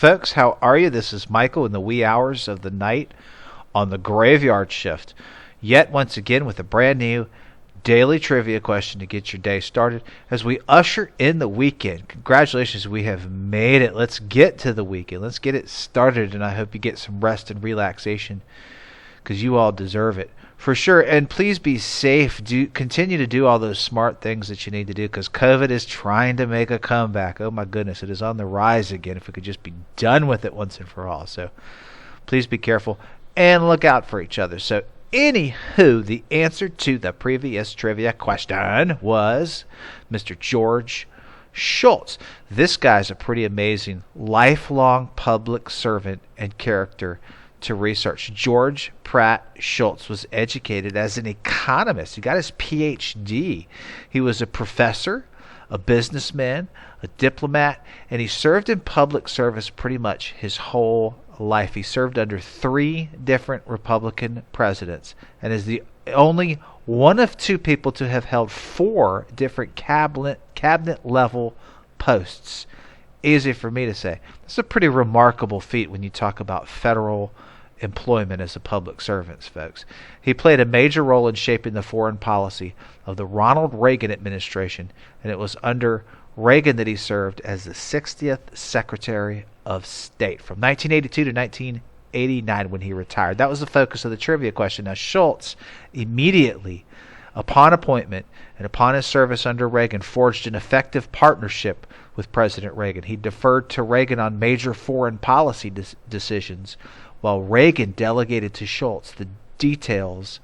folks. How are you? This is Michael in the wee hours of the night on the graveyard shift. Yet once again with a brand new daily trivia question to get your day started as we usher in the weekend. Congratulations, we have made it. Let's get to the weekend. Let's get it started, and I hope you get some rest and relaxation because you all deserve it. For sure, and please be safe. Continue to do all those smart things that you need to do because COVID is trying to make a comeback. Oh my goodness, it is on the rise again. If we could just be done with it once and for all. So please be careful and look out for each other. So anywho, the answer to the previous trivia question was Mr. George Shultz. This guy's a pretty amazing lifelong public servant and character to research. George Pratt Shultz was educated as an economist. He got his PhD. He was a professor, a businessman, a diplomat, and he served in public service pretty much his whole life. He served under 3 different Republican presidents and is the only one of 2 people to have held 4 different cabinet level posts. Easy for me to say. It's a pretty remarkable feat when you talk about federal employment as a public servant, folks. He played a major role in shaping the foreign policy of the Ronald Reagan administration, and it was under Reagan that he served as the 60th Secretary of State from 1982 to 1989 when he retired. That was the focus of the trivia question. Now, Shultz immediately upon appointment and upon his service under Reagan forged an effective partnership with President Reagan. He deferred to Reagan on major foreign policy decisions while Reagan delegated to Shultz the details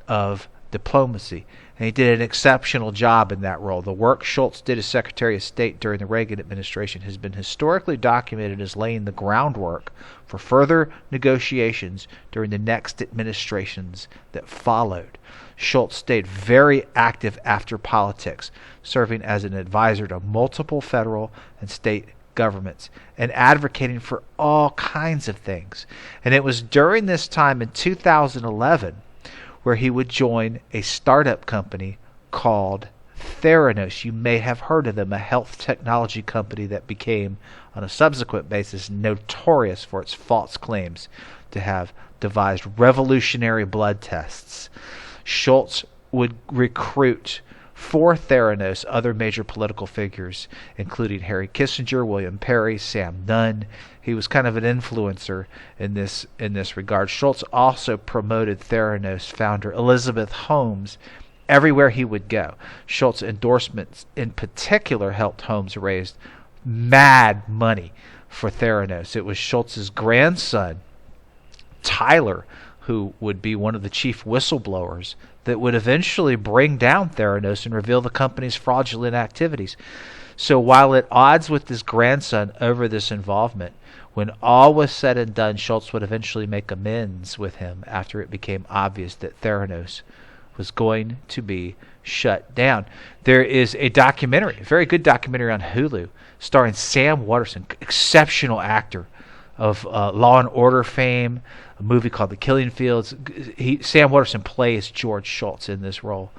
of diplomacy. And he did an exceptional job in that role. The work Shultz did as Secretary of State during the Reagan administration has been historically documented as laying the groundwork for further negotiations during the next administrations that followed. Shultz stayed very active after politics, serving as an advisor to multiple federal and state governments and advocating for all kinds of things. And it was during this time in 2011 where he would join a startup company called Theranos. You may have heard of them, a health technology company that became, on a subsequent basis, notorious for its false claims to have devised revolutionary blood tests. Shultz would recruit for Theranos other major political figures, including Harry Kissinger, William Perry, Sam Nunn. He was kind of an influencer in this regard. Shultz also promoted Theranos founder Elizabeth Holmes everywhere he would go. Shultz's endorsements in particular helped Holmes raise mad money for Theranos. It was Shultz's grandson, Tyler, who would be one of the chief whistleblowers that would eventually bring down Theranos and reveal the company's fraudulent activities. So while at odds with his grandson over this involvement, when all was said and done, Shultz would eventually make amends with him after it became obvious that Theranos was going to be shut down. There is a documentary, a very good documentary on Hulu, starring Sam Waterston, exceptional actor of Law and Order fame, a movie called The Killing Fields. Sam Waterston plays George Shultz in this role.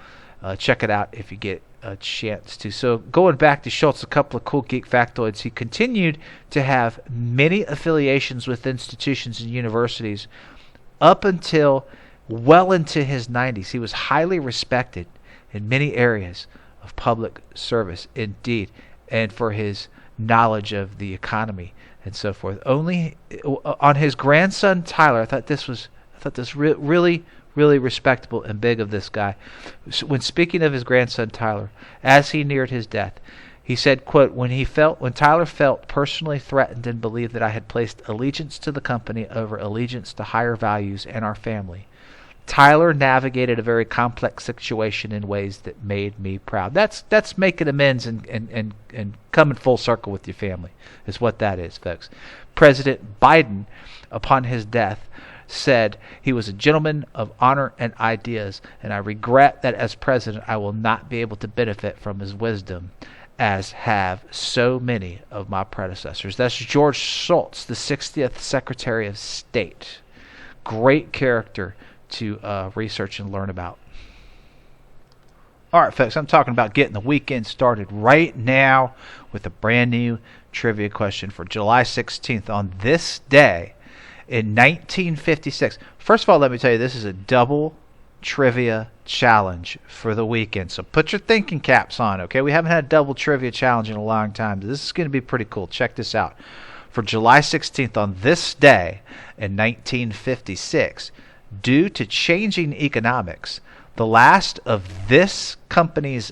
Check it out if you get a chance to. So going back to Shultz, a couple of cool geek factoids. He continued to have many affiliations with institutions and universities up until well into his 90s. He was highly respected in many areas of public service indeed, and for his knowledge of the economy and so forth. Only on his grandson Tyler, I thought this really respectable and big of this guy. When speaking of his grandson Tyler, as he neared his death, he said, quote, when Tyler felt personally threatened and believed that I had placed allegiance to the company over allegiance to higher values and our family, Tyler navigated a very complex situation in ways that made me proud. That's making amends and coming full circle with your family is what that is, folks. President Biden, upon his death, said he was a gentleman of honor and ideas, and I regret that as president I will not be able to benefit from his wisdom as have so many of my predecessors. That's George Shultz, the 60th Secretary of State. Great character to research and learn about. All right, folks, I'm talking about getting the weekend started right now with a brand new trivia question for July 16th on this day in 1956. First of all, let me tell you, this is a double trivia challenge for the weekend. So put your thinking caps on, okay? We haven't had a double trivia challenge in a long time. This is going to be pretty cool. Check this out. For July 16th on this day in 1956, due to changing economics, the last of this company's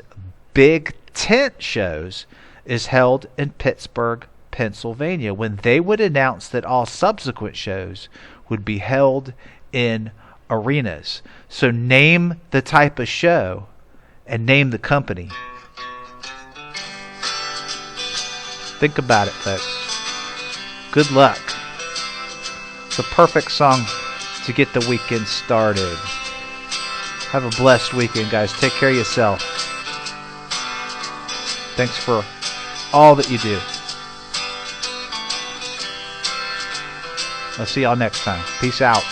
big tent shows is held in Pittsburgh, Pennsylvania, when they would announce that all subsequent shows would be held in arenas. So name the type of show and name the company. Think about it, folks. Good luck. It's a perfect song to get the weekend started. Have a blessed weekend, guys. Take care of yourself. Thanks for all that you do. I'll see y'all next time. Peace out.